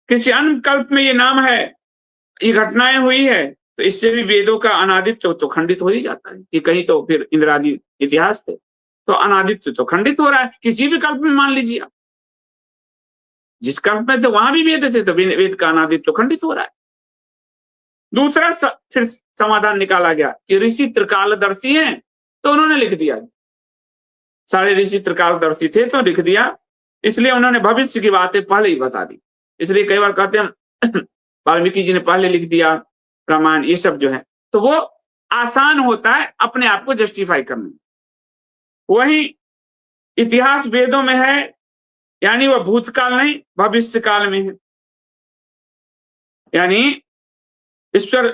किसी अन्य कल्प में ये नाम है, ये घटनाएं हुई है, तो इससे भी वेदों का अनादित्व तो खंडित हो ही जाता है कि कहीं तो फिर इंद्र आदि इतिहास थे, तो अनादित्व तो खंडित हो रहा है किसी भी कल्प में। मान लीजिए आप, जिस कल्प में थे वहां भी वेद थे, तो वेद का अनादित्व तो खंडित हो रहा है। दूसरा फिर समाधान निकाला गया कि ऋषि त्रिकालदर्शी हैं, तो उन्होंने लिख दिया, सारे ऋषि त्रिकालदर्शी थे तो लिख दिया, इसलिए उन्होंने भविष्य की बातें पहले ही बता दी। इसलिए कई बार कहते हैं वाल्मीकि जी ने पहले लिख दिया रामायण, ये सब जो है, तो वो आसान होता है अपने आप को जस्टिफाई करना। वही इतिहास वेदों में है, यानी वह भूतकाल नहीं भविष्य काल में है। यानी ईश्वर,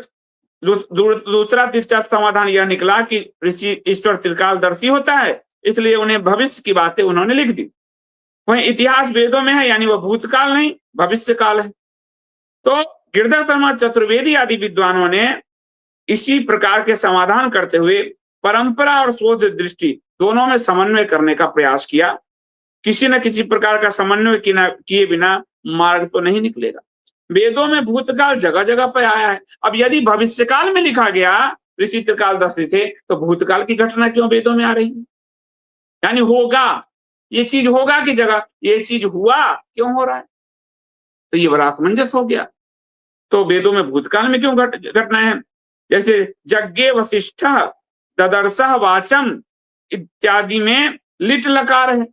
दूसरा दिलचस्प समाधान यह निकला कि ऋषि ईश्वर त्रिकालदर्शी होता है, इसलिए उन्हें भविष्य की बातें उन्होंने लिख दी। वहीं इतिहास वेदों में है, यानी वह भूतकाल नहीं भविष्य काल है। तो गिरधर शर्मा चतुर्वेदी आदि विद्वानों ने इसी प्रकार के समाधान करते हुए परंपरा और शोध दृष्टि दोनों में समन्वय करने का प्रयास किया। किसी न किसी प्रकार का समन्वय किए बिना मार्ग तो नहीं निकलेगा। वेदों में भूतकाल जगह जगह पर आया है। अब यदि भविष्यकाल में लिखा गया ऋषि त्रिकालदर्शी थे, तो भूतकाल की घटना क्यों वेदों में आ रही है? यानी होगा, ये चीज होगा की जगह ये चीज हुआ क्यों हो रहा है? तो ये बड़ा असमंजस हो गया। तो वेदों में भूतकाल में क्यों घटना है? जैसे यज्ञे वशिष्ठ ददर्श वाचम इत्यादि में लिट लकार है,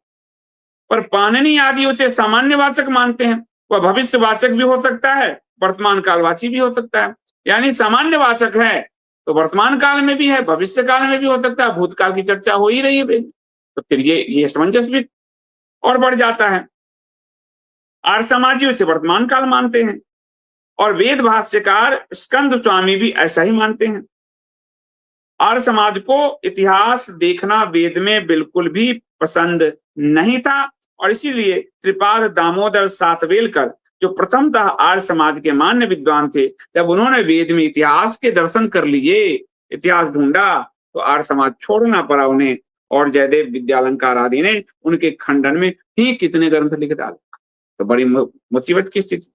पर पाणिनि आदि उसे सामान्य वाचक मानते हैं। वह भविष्य वाचक भी हो सकता है, वर्तमान कालवाची भी हो सकता है। यानी सामान्य वाचक है तो वर्तमान काल में भी है, भविष्य काल में भी हो सकता है, भूतकाल की चर्चा हो ही रही है। तो फिर ये असमंजस भी और बढ़ जाता है। आर्य समाजी उसे वर्तमान काल मानते हैं और वेद भाष्यकार स्कंद स्वामी भी ऐसा ही मानते हैं। आर्य समाज को इतिहास देखना वेद में बिल्कुल भी पसंद नहीं था और इसीलिए त्रिपाद दामोदर सातवेलकर जो प्रथमतः आर्य समाज के मान्य विद्वान थे, जब उन्होंने वेद में इतिहास के दर्शन कर लिए, इतिहास ढूंढा, तो आर्य समाज छोड़ना पड़ा उन्हें और जयदेव विद्यालंकार आदि ने उनके खंडन में ही कितने ग्रंथ लिख डाले। तो बड़ी मुसीबत की स्थिति।